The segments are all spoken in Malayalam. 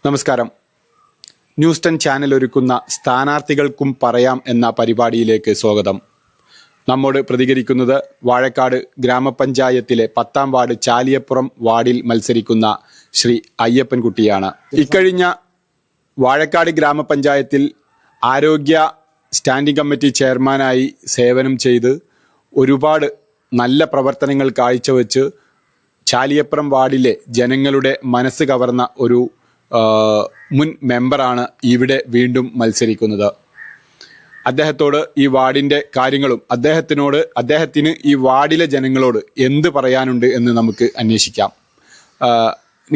നമസ്കാരം. ന്യൂസ് 10 ചാനൽ ഒരുക്കുന്ന സ്ഥാനാർത്ഥികൾക്കും പറയാം എന്ന പരിപാടിയിലേക്ക് സ്വാഗതം. നമ്മോട് പ്രതികരിക്കുന്നത് വാഴക്കാട് ഗ്രാമപഞ്ചായത്തിലെ 10-ാം വാർഡ് ചാലിയപ്പുറം വാർഡിൽ മത്സരിക്കുന്ന ശ്രീ അയ്യപ്പൻകുട്ടിയാണ്. ഇക്കഴിഞ്ഞ വാഴക്കാട് ഗ്രാമപഞ്ചായത്തിൽ ആരോഗ്യ സ്റ്റാൻഡിംഗ് കമ്മിറ്റി ചെയർമാനായി സേവനം ചെയ്ത് ഒരുപാട് നല്ല പ്രവർത്തനങ്ങൾ കാഴ്ചവെച്ച് ചാലിയപ്പുറം വാർഡിലെ ജനങ്ങളുടെ മനസ്സ് കവർന്ന ഒരു മുൻ മെമ്പറാണ് ഇവിടെ വീണ്ടും മത്സരിക്കുന്നത്. അദ്ദേഹത്തോട് ഈ വാർഡിൻ്റെ കാര്യങ്ങളും അദ്ദേഹത്തിന് ഈ വാർഡിലെ ജനങ്ങളോട് എന്ത് പറയാനുണ്ട് എന്ന് നമുക്ക് അന്വേഷിക്കാം.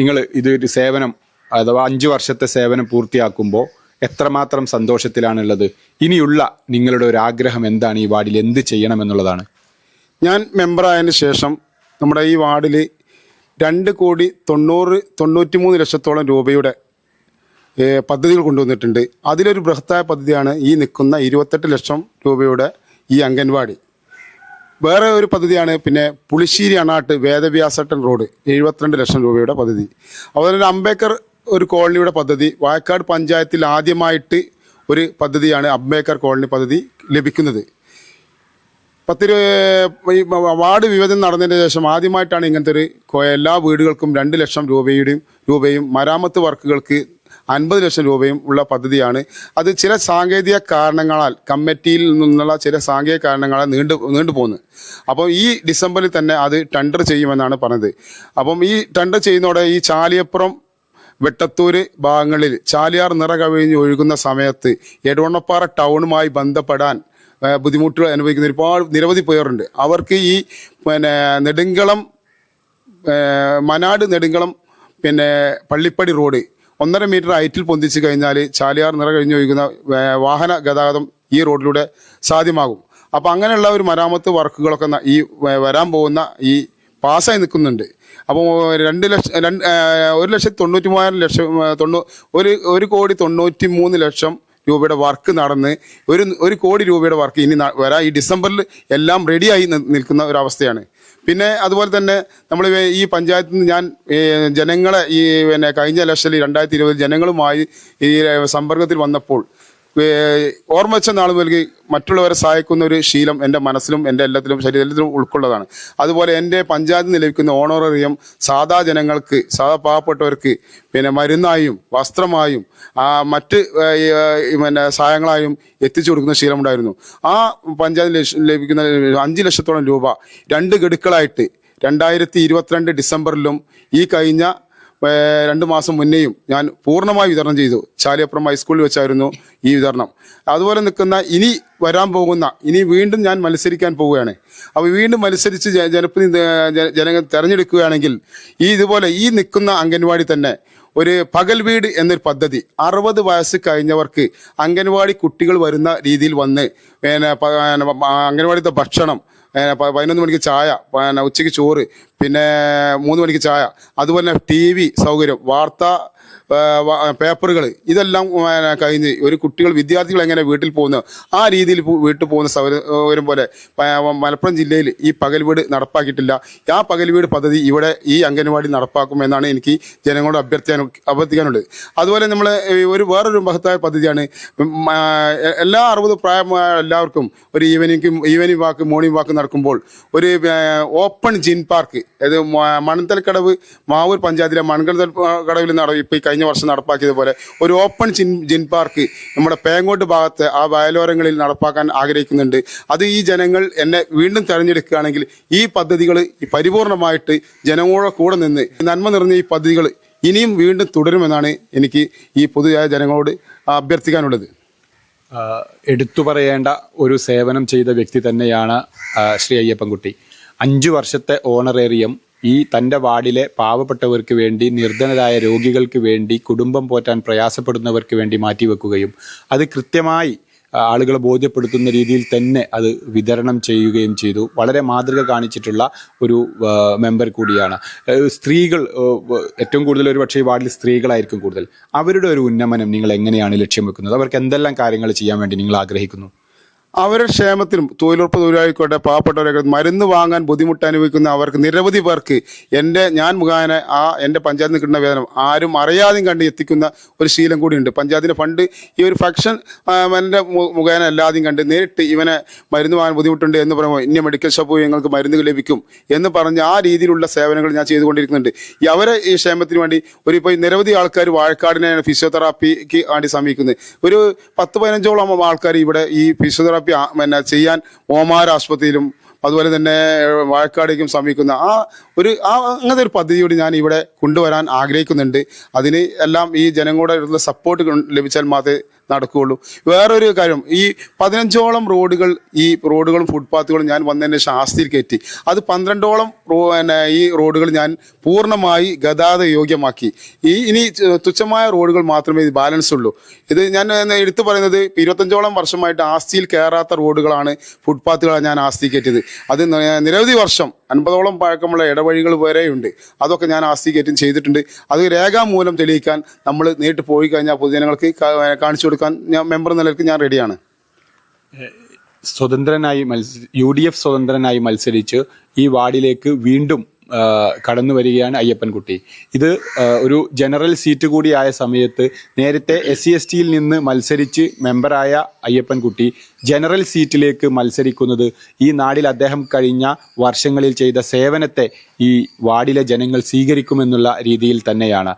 നിങ്ങൾ ഇതൊരു സേവനം അഥവാ 5 വർഷത്തെ സേവനം പൂർത്തിയാക്കുമ്പോൾ എത്രമാത്രം സന്തോഷത്തിലാണുള്ളത്? ഇനിയുള്ള നിങ്ങളുടെ ഒരു ആഗ്രഹം എന്താണ്? ഈ വാർഡിൽ എന്ത് ചെയ്യണമെന്നുള്ളതാണ്. ഞാൻ മെമ്പറായതിനു ശേഷം നമ്മുടെ ഈ വാർഡിൽ 2,93 ലക്ഷത്തോളം രൂപയുടെ പദ്ധതികൾ കൊണ്ടുവന്നിട്ടുണ്ട്. അതിലൊരു ബൃഹത്തായ പദ്ധതിയാണ് ഈ നിൽക്കുന്ന 28 ലക്ഷം രൂപയുടെ ഈ അംഗൻവാടി. വേറെ ഒരു പദ്ധതിയാണ് പിന്നെ പുളിശ്ശേരി അണാട്ട് വേദവ്യാസട്ടൻ റോഡ് 72 ലക്ഷം രൂപയുടെ പദ്ധതി. അതുപോലെ തന്നെ അംബേദ്കർ ഒരു കോളനിയുടെ പദ്ധതി വാഴക്കാട് പഞ്ചായത്തിൽ ആദ്യമായിട്ട് ഒരു പദ്ധതിയാണ് അംബേദ്കർ കോളനി പദ്ധതി ലഭിക്കുന്നത്. ഈ വാർഡ് വിഭജനം നടന്നതിന് ശേഷം ആദ്യമായിട്ടാണ് ഇങ്ങനത്തെ ഒരു എല്ലാ വീടുകൾക്കും 2 ലക്ഷം രൂപയും മരാമത്ത് വർക്കുകൾക്ക് 50 ലക്ഷം രൂപയും ഉള്ള പദ്ധതിയാണ്. അത് ചില സാങ്കേതിക കാരണങ്ങളാൽ കമ്മിറ്റിയിൽ നിന്നുള്ള ചില സാങ്കേതിക കാരണങ്ങളാൽ നീണ്ടുപോകുന്നു. അപ്പോൾ ഈ ഡിസംബറിൽ തന്നെ അത് ടെൻഡർ ചെയ്യുമെന്നാണ് പറഞ്ഞത്. അപ്പം ഈ ടെൻഡർ ചെയ്യുന്നതോടെ ഈ ചാലിയപ്പുറം വെട്ടത്തൂര് ഭാഗങ്ങളിൽ ചാലിയാർ നിറകവിഞ്ഞ് ഒഴുകുന്ന സമയത്ത് എടവണ്ണപ്പാറ ടൗണുമായി ബന്ധപ്പെടാൻ ബുദ്ധിമുട്ടുകൾ അനുഭവിക്കുന്ന നിരവധി പേരുണ്ട്. അവർക്ക് ഈ നെടുങ്കളം മനാട് നെടുങ്കളം പള്ളിപ്പടി റോഡ് 1.5 മീറ്റർ ഹൈറ്റിൽ പൊന്തിച്ച് കഴിഞ്ഞാൽ ചാലിയാർ നിറ കഴിഞ്ഞൊഴുകുന്ന വാഹന ഗതാഗതം ഈ റോഡിലൂടെ സാധ്യമാകും. അപ്പം അങ്ങനെയുള്ള ഒരു മരാമത്ത് വർക്കുകളൊക്കെ ഈ വരാൻ പോകുന്ന ഈ പാസ്സായി നിൽക്കുന്നുണ്ട്. അപ്പോൾ 1,93,00,000 ലക്ഷം രൂപയുടെ വർക്ക് നടന്ന് 1 കോടി രൂപയുടെ വർക്ക് ഇനി വരാം. ഈ ഡിസംബറിൽ എല്ലാം റെഡിയായി നിൽക്കുന്ന ഒരവസ്ഥയാണ്. പിന്നെ അതുപോലെ തന്നെ നമ്മൾ ഈ പഞ്ചായത്തിൽ നിന്ന് ഞാൻ ജനങ്ങളെ ഈ കഴിഞ്ഞ ഇലക്ഷനിൽ 2020 ജനങ്ങളുമായി ഈ സമ്പർക്കത്തിൽ വന്നപ്പോൾ ഓർമ്മ വെച്ച നാൾ മുതൽ മറ്റുള്ളവരെ സഹായിക്കുന്ന ഒരു ശീലം എൻ്റെ മനസ്സിലും എൻ്റെ ശരീരത്തിലും ഉൾക്കൊള്ളതാണ്. അതുപോലെ എൻ്റെ പഞ്ചായത്തിൽ നിന്ന് ലഭിക്കുന്ന ഓണറേറിയം സാധാ ജനങ്ങൾക്ക്, സാധാ പാവപ്പെട്ടവർക്ക് മരുന്നായും വസ്ത്രമായും മറ്റ് സഹായങ്ങളായും എത്തിച്ചു കൊടുക്കുന്ന ശീലമുണ്ടായിരുന്നു. ആ പഞ്ചായത്തിൽ ലഭിക്കുന്ന 5 ലക്ഷത്തോളം രൂപ 2 ഗഡുക്കളായിട്ട് 2022 ഡിസംബറിലും ഈ കഴിഞ്ഞ 2 മാസം മുന്നേയും ഞാൻ പൂർണ്ണമായി വിതരണം ചെയ്തു. ചാലിയപ്പുറം ഹൈസ്കൂളിൽ വെച്ചായിരുന്നു ഈ വിതരണം. അതുപോലെ നിൽക്കുന്ന ഇനി വീണ്ടും ഞാൻ മത്സരിക്കാൻ പോവുകയാണ്. അപ്പോൾ വീണ്ടും മത്സരിച്ച് ജനങ്ങൾ തിരഞ്ഞെടുക്കുകയാണെങ്കിൽ ഇതുപോലെ ഈ നിൽക്കുന്ന അംഗൻവാടി തന്നെ ഒരു പകൽ വീട് എന്നൊരു പദ്ധതി 60 വയസ്സ് കഴിഞ്ഞവർക്ക് അംഗൻവാടി കുട്ടികൾ വരുന്ന രീതിയിൽ വന്ന് അംഗൻവാടിത്തെ ഭക്ഷണം 11 മണിക്ക് ചായ, ഉച്ചയ്ക്ക് ചോറ്, 3 മണിക്ക് ചായ, അതുപോലെ TV സൗകര്യം, വാർത്താ പേപ്പറുകൾ ഇതെല്ലാം കഴിഞ്ഞ് വിദ്യാർത്ഥികൾ എങ്ങനെ വീട്ടിൽ പോകുന്നു ആ രീതിയിൽ വീട്ടിൽ പോകുന്ന സൗകര്യം പോലെ മലപ്പുറം ജില്ലയിൽ ഈ പകൽ വീട് നടപ്പാക്കിയിട്ടില്ല. ആ പകൽ വീട് പദ്ധതി ഇവിടെ ഈ അംഗൻവാടി നടപ്പാക്കുമെന്നാണ് എനിക്ക് ജനങ്ങളോട് അഭ്യർത്ഥിക്കാനുള്ളത്. അതുപോലെ നമ്മൾ വേറൊരു മഹത്തായ പദ്ധതിയാണ് എല്ലാ 60 പ്രായമായ എല്ലാവർക്കും ഒരു ഈവനിങ് വാക്ക്, മോർണിംഗ് വാക്ക് നടക്കുമ്പോൾ ഒരു ഓപ്പൺ ജിൻ പാർക്ക്, അത് മണത്തൽക്കടവ് മാവൂർ പഞ്ചായത്തിലെ മൺകടൽ കടവിൽ ഇപ്പോൾ കഴിഞ്ഞ വർഷം നടപ്പാക്കിയതുപോലെ ഒരു ഓപ്പൺ ജിൻ പാർക്ക് നമ്മുടെ പേങ്ങോട്ട് ഭാഗത്ത് ആ വയലോരങ്ങളിൽ നടപ്പാക്കാൻ ആഗ്രഹിക്കുന്നുണ്ട്. അത് ഈ ജനങ്ങൾ എന്നെ വീണ്ടും തെരഞ്ഞെടുക്കുകയാണെങ്കിൽ ഈ പദ്ധതികൾ പരിപൂർണമായിട്ട് ജനങ്ങളുടെ കൂടെ നിന്ന് നന്മ നിറഞ്ഞ ഈ പദ്ധതികൾ ഇനിയും വീണ്ടും തുടരുമെന്നാണ് എനിക്ക് ഈ പൊതുവായ ജനങ്ങളോട് അഭ്യർത്ഥിക്കാനുള്ളത്. എടുത്തു പറയേണ്ട ഒരു സേവനം ചെയ്ത വ്യക്തി തന്നെയാണ് ശ്രീ അയ്യപ്പൻകുട്ടി. 5 വർഷത്തെ ഓണറേറിയം ഈ തൻ്റെ വാർഡിലെ പാവപ്പെട്ടവർക്ക് വേണ്ടി, നിർധനരായ രോഗികൾക്ക് വേണ്ടി, കുടുംബം പോറ്റാൻ പ്രയാസപ്പെടുന്നവർക്ക് വേണ്ടി മാറ്റിവെക്കുകയും അത് കൃത്യമായി ആളുകളെ ബോധ്യപ്പെടുത്തുന്ന രീതിയിൽ തന്നെ അത് വിതരണം ചെയ്യുകയും ചെയ്തു. വളരെ മാതൃക കാണിച്ചിട്ടുള്ള ഒരു മെമ്പർ കൂടിയാണ്. സ്ത്രീകൾ ഏറ്റവും കൂടുതൽ ഒരുപക്ഷെ ഈ വാർഡിൽ സ്ത്രീകളായിരിക്കും കൂടുതൽ. അവരുടെ ഒരു ഉന്നമനം നിങ്ങൾ എങ്ങനെയാണ് ലക്ഷ്യം വെക്കുന്നത്? അവർക്ക് എന്തെല്ലാം കാര്യങ്ങൾ ചെയ്യാൻ വേണ്ടി നിങ്ങൾ ആഗ്രഹിക്കുന്നു? അവരുടെ ക്ഷേമത്തിനും തൊഴിലുറപ്പ് തൊഴിലാളിക്കോട്ടെ പാവപ്പെട്ടവരൊക്കെ മരുന്ന് വാങ്ങാൻ ബുദ്ധിമുട്ട് അനുഭവിക്കുന്ന അവർക്ക് നിരവധി പേർക്ക് ഞാൻ മുഖേന എൻ്റെ പഞ്ചായത്തിൽ നിന്ന് കിട്ടുന്ന വേതനം ആരും അറിയാതെയും കണ്ട് എത്തിക്കുന്ന ഒരു ശീലം കൂടിയുണ്ട്. പഞ്ചായത്തിൻ്റെ ഫണ്ട് ഈ ഒരു ഫംഗ്ഷൻ എൻ്റെ മുഖേന എല്ലാതെയും കണ്ട് നേരിട്ട് ഇവനെ മരുന്ന് വാങ്ങാൻ ബുദ്ധിമുട്ടുണ്ട് എന്ന് പറയുമ്പോൾ ഇന്ന മെഡിക്കൽ ഷോപ്പ് പോയി ഞങ്ങൾക്ക് മരുന്ന് ലഭിക്കും എന്ന് പറഞ്ഞ് ആ രീതിയിലുള്ള സേവനങ്ങൾ ഞാൻ ചെയ്തുകൊണ്ടിരിക്കുന്നുണ്ട്. അവരെ ഈ ക്ഷേമത്തിന് വേണ്ടി ഇപ്പോൾ നിരവധി ആൾക്കാർ വാഴക്കാടിനെ ഫിസിയോതെറാപ്പിക്ക് വേണ്ടി സമീപിക്കുന്നത്. ഒരു 10-15ഓളം ആൾക്കാർ ഇവിടെ ഈ ഫിസിയോതെറാപ്പി ചെയ്യാൻ ഓമാർ ആശുപത്രിയിലും അതുപോലെ തന്നെ വാഴക്കാടേക്കും സമീപിക്കുന്ന അങ്ങനത്തെ ഒരു പദ്ധതിയോട് ഞാൻ ഇവിടെ കൊണ്ടുവരാൻ ആഗ്രഹിക്കുന്നുണ്ട്. അതിന് എല്ലാം ഈ ജനങ്ങളുടെ സപ്പോർട്ട് ലഭിച്ചാൽ മാത്രമേ നടക്കുകയുള്ളൂ. വേറൊരു കാര്യം, ഈ 15ഓളം റോഡുകളും ഫുട്പാത്തുകളും ഞാൻ വന്നതിന് ശേഷം ആസ്തിയിൽ കയറ്റി. അത് 12ഓളം ഈ റോഡുകൾ ഞാൻ പൂർണ്ണമായി ഗതാഗത യോഗ്യമാക്കി. ഇനി തുച്ഛമായ റോഡുകൾ മാത്രമേ ഇത് ബാലൻസ് ഉള്ളൂ. ഇത് ഞാൻ എടുത്തു പറയുന്നത് 25ഓളം വർഷമായിട്ട് ആസ്തിയിൽ കയറാത്ത റോഡുകളാണ്, ഫുട്പാത്തുകളാണ് ഞാൻ ആസ്തി കയറ്റിയത്. അത് നിരവധി വർഷം 50ഓളം പഴക്കമുള്ള ഇടവഴികൾ വരെയുണ്ട്. അതൊക്കെ ഞാൻ ആസ്തി കയറ്റം ചെയ്തിട്ടുണ്ട്. അത് രേഖാമൂലം തെളിയിക്കാൻ നമ്മൾ നേരിട്ട് പോയി കഴിഞ്ഞാൽ പൊതുജനങ്ങൾക്ക് കാണിച്ചു കൊടുക്കാൻ ഞാൻ മെമ്പർ നിലയ്ക്ക് ഞാൻ റെഡിയാണ്. UDF സ്വതന്ത്രനായി മത്സരിച്ച് ഈ വാർഡിലേക്ക് വീണ്ടും കടന്നു വരികയാണ് അയ്യപ്പൻകുട്ടി. ഇത് ഒരു ജനറൽ സീറ്റ് കൂടിയായ സമയത്ത് നേരത്തെ SC/ST നിന്ന് മത്സരിച്ച് മെമ്പറായ അയ്യപ്പൻകുട്ടി ജനറൽ സീറ്റിലേക്ക് മത്സരിക്കുന്നത് ഈ നാടിൽ അദ്ദേഹം കഴിഞ്ഞ വർഷങ്ങളിൽ ചെയ്ത സേവനത്തെ ഈ വാർഡിലെ ജനങ്ങൾ സ്വീകരിക്കുമെന്നുള്ള രീതിയിൽ തന്നെയാണ്.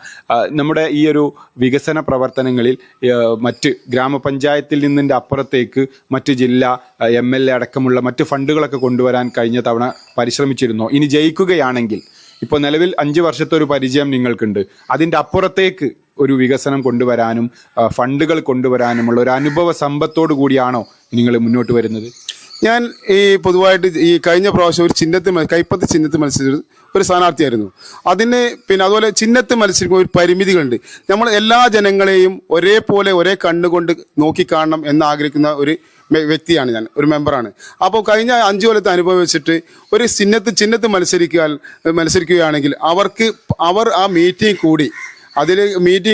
നമ്മുടെ ഈ ഒരു വികസന പ്രവർത്തനങ്ങളിൽ മറ്റ് ഗ്രാമപഞ്ചായത്തിൽ നിന്നിൻ്റെ അപ്പുറത്തേക്ക് മറ്റ് ജില്ലാ MLA അടക്കമുള്ള മറ്റ് ഫണ്ടുകളൊക്കെ കൊണ്ടുവരാൻ കഴിഞ്ഞ തവണ പരിശ്രമിച്ചിരുന്നു. ഇനി ജയിക്കുകയാണെങ്കിൽ ഇപ്പോൾ നിലവിൽ 5 വർഷത്തെ ഒരു പരിചയം നിങ്ങൾക്കുണ്ട്. അതിൻ്റെ അപ്പുറത്തേക്ക് ഒരു വികസനം കൊണ്ടുവരാനും ഫണ്ടുകൾ കൊണ്ടുവരാനുമുള്ള ഒരു അനുഭവ സമ്പത്തോടു കൂടിയാണോ നിങ്ങൾ മുന്നോട്ട് വരുന്നത്? ഞാൻ പൊതുവായിട്ട് ഈ കഴിഞ്ഞ പ്രാവശ്യം ഒരു കൈപ്പത്തി ചിഹ്നത്തിൽ മത്സരിച്ചത് ഒരു സ്ഥാനാർത്ഥിയായിരുന്നു. അതിന് അതുപോലെ ചിഹ്നത്തിൽ മത്സരിക്കുമ്പോൾ ഒരു പരിമിതികളുണ്ട്. നമ്മൾ എല്ലാ ജനങ്ങളെയും ഒരേപോലെ ഒരേ കണ്ണുകൊണ്ട് നോക്കിക്കാണണം എന്നാഗ്രഹിക്കുന്ന ഒരു വ്യക്തിയാണ് ഞാൻ, ഒരു മെമ്പറാണ്. അപ്പോൾ കഴിഞ്ഞ 5 കൊല്ലത്തെ അനുഭവം വെച്ചിട്ട് ഒരു ചിഹ്നത്തിൽ മത്സരിക്കുകയാണെങ്കിൽ അവർ ആ മീറ്റിംഗ്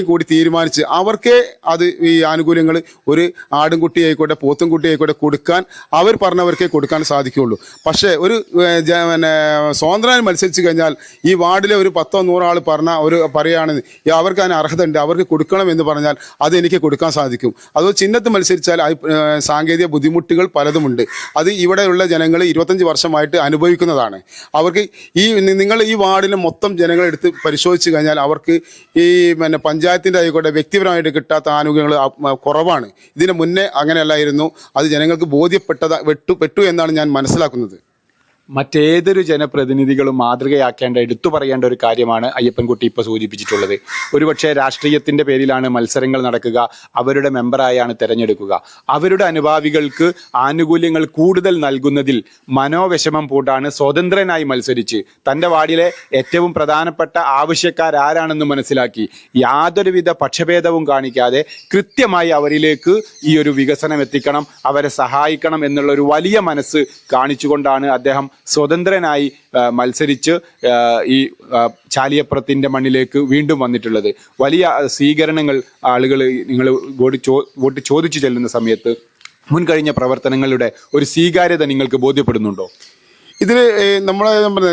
കൂടി തീരുമാനിച്ച് അവർക്കേ അത് ഈ ആനുകൂല്യങ്ങൾ ഒരു ആടുംകുട്ടി ആയിക്കോട്ടെ പോത്തുംകുട്ടി ആയിക്കോട്ടെ കൊടുക്കാൻ അവർ പറഞ്ഞവർക്കേ കൊടുക്കാൻ സാധിക്കുകയുള്ളൂ. പക്ഷേ ഒരു സ്വതന്ത്രമായി മത്സരിച്ച് കഴിഞ്ഞാൽ ഈ വാർഡിലെ ഒരു 10-100 ആൾ പറയുകയാണെന്ന് അവർക്ക് അതിന് അർഹത ഉണ്ട്, അവർക്ക് കൊടുക്കണം എന്ന് പറഞ്ഞാൽ അത് എനിക്ക് കൊടുക്കാൻ സാധിക്കും. അത് ചിഹ്നത്തിൽ മത്സരിച്ചാൽ സാങ്കേതിക ബുദ്ധിമുട്ടുകൾ പലതുമുണ്ട്. അത് ഇവിടെയുള്ള ജനങ്ങൾ 25 വർഷമായിട്ട് അനുഭവിക്കുന്നതാണ്. അവർക്ക് നിങ്ങൾ ഈ വാർഡിലെ മൊത്തം ജനങ്ങളെടുത്ത് പരിശോധിച്ച് കഴിഞ്ഞാൽ അവർക്ക് ഈ പഞ്ചായത്തിൻ്റെ ആയിക്കോട്ടെ വ്യക്തിപരമായിട്ട് കിട്ടാത്ത ആനുകൂല്യങ്ങൾ കുറവാണ്. ഇതിന് മുന്നേ അങ്ങനെയല്ലായിരുന്നു. അത് ജനങ്ങൾക്ക് ബോധ്യപ്പെട്ടു എന്നാണ് ഞാൻ മനസ്സിലാക്കുന്നത്. മറ്റേതൊരു ജനപ്രതിനിധികളും മാതൃകയാക്കേണ്ട എടുത്തു പറയേണ്ട ഒരു കാര്യമാണ് അയ്യപ്പൻകുട്ടി ഇപ്പോൾ സൂചിപ്പിച്ചിട്ടുള്ളത്. ഒരുപക്ഷെ രാഷ്ട്രീയത്തിന്റെ പേരിലാണ് മത്സരങ്ങൾ നടക്കുക, അവരുടെ മെമ്പറായാണ് തിരഞ്ഞെടുക്കുക. അവരുടെ അനുഭാവികൾക്ക് ആനുകൂല്യങ്ങൾ കൂടുതൽ നൽകുന്നതിൽ മനോവിഷമം പൂണ്ടാണ് സ്വതന്ത്രനായി മത്സരിച്ച് തൻ്റെ വാർഡിലെ ഏറ്റവും പ്രധാനപ്പെട്ട ആവശ്യക്കാരാരാണെന്ന് മനസ്സിലാക്കി യാതൊരുവിധ പക്ഷഭേദവും കാണിക്കാതെ കൃത്യമായി അവരിലേക്ക് ഈ ഒരു വികസനം എത്തിക്കണം, അവരെ സഹായിക്കണം എന്നുള്ള ഒരു വലിയ മനസ്സ് കാണിച്ചുകൊണ്ടാണ് അദ്ദേഹം സ്വതന്ത്രനായി മത്സരിച്ച് ഈ ചാലിയപ്പുറത്തിൻ്റെ മണ്ണിലേക്ക് വീണ്ടും വന്നിട്ടുള്ളത്. വലിയ സ്വീകരണങ്ങൾ ആളുകൾ നിങ്ങൾ വോട്ട് ചോദിച്ചു ചെല്ലുന്ന സമയത്ത് മുൻകഴിഞ്ഞ പ്രവർത്തനങ്ങളുടെ ഒരു സ്വീകാര്യത നിങ്ങൾക്ക് ബോധ്യപ്പെടുന്നുണ്ടോ? ഇതിൽ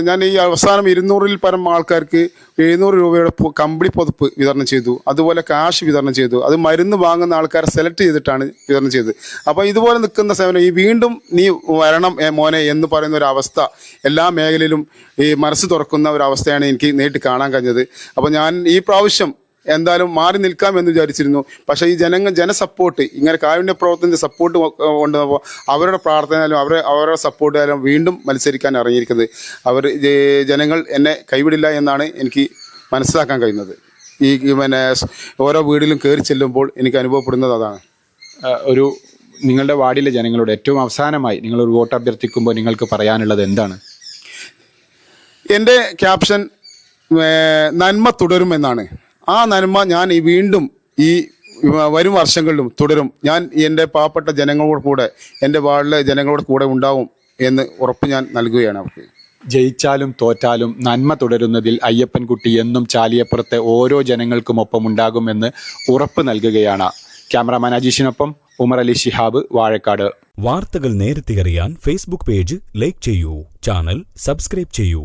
ഞാൻ ഈ അവസാനം 200-ൽ പരം ആൾക്കാർക്ക് 700 രൂപയുടെ കമ്പിളി പുതപ്പ് വിതരണം ചെയ്തു. അതുപോലെ കാശ് വിതരണം ചെയ്തു. അത് മരുന്ന് വാങ്ങുന്ന ആൾക്കാരെ സെലക്ട് ചെയ്തിട്ടാണ് വിതരണം ചെയ്തത്. അപ്പോൾ ഇതുപോലെ നിൽക്കുന്ന സേവനം വീണ്ടും നീ വരണം മോനെ എന്ന് പറയുന്ന ഒരു അവസ്ഥ എല്ലാ മേഖലയിലും ഈ മനസ്സ് തുറക്കുന്ന ഒരു അവസ്ഥയാണ് എനിക്ക് നേരിട്ട് കാണാൻ കഴിഞ്ഞത്. അപ്പോൾ ഞാൻ ഈ പ്രാവശ്യം എന്തായാലും മാറി നിൽക്കാമെന്ന് വിചാരിച്ചിരുന്നു. പക്ഷേ ഈ ജനസപ്പോർട്ട് ഇങ്ങനെ കാരുണ്യ പ്രവർത്തനത്തിന്റെ സപ്പോർട്ട് കൊണ്ടുവന്നപ്പോൾ അവരുടെ പ്രാർത്ഥനയാലും അവരുടെ സപ്പോർട്ടായാലും വീണ്ടും മത്സരിക്കാൻ ഇറങ്ങിയിരിക്കുന്നത് ജനങ്ങൾ എന്നെ കൈവിടില്ല എന്നാണ് എനിക്ക് മനസ്സിലാക്കാൻ കഴിയുന്നത്. ഈ ഓരോ വീടിലും കയറി ചെല്ലുമ്പോൾ എനിക്ക് അനുഭവപ്പെടുന്നത് അതാണ്. നിങ്ങളുടെ വാർഡിലെ ജനങ്ങളോട് ഏറ്റവും അവസാനമായി നിങ്ങളൊരു വോട്ട് അഭ്യർത്ഥിക്കുമ്പോൾ നിങ്ങൾക്ക് പറയാനുള്ളത് എന്താണ്? എൻ്റെ ക്യാപ്ഷൻ നന്മ തുടരും എന്നാണ്. ആ നന്മ ഞാൻ വീണ്ടും ഈ വരും വർഷങ്ങളിലും തുടരും. ഞാൻ എൻ്റെ പാവപ്പെട്ട ജനങ്ങളോട് കൂടെ, എൻ്റെ വാർഡിലെ ജനങ്ങളോട് കൂടെ ഉണ്ടാവും എന്ന് ഉറപ്പ് ഞാൻ നൽകുകയാണ് അവർക്ക്. ജയിച്ചാലും തോറ്റാലും നന്മ തുടരുന്നതിൽ അയ്യപ്പൻകുട്ടി എന്നും ചാലിയപ്പുറത്തെ ഓരോ ജനങ്ങൾക്കും ഒപ്പം ഉണ്ടാകുമെന്ന് ഉറപ്പ് നൽകുകയാണ്. ക്യാമറാമാൻ അജീഷിനൊപ്പം ഉമർ അലി ശിഹാബ്, വാഴക്കാട്. വാർത്തകൾ നേരത്തെ അറിയാൻ ഫേസ്ബുക്ക് പേജ് ലൈക്ക് ചെയ്യൂ, ചാനൽ സബ്സ്ക്രൈബ് ചെയ്യൂ.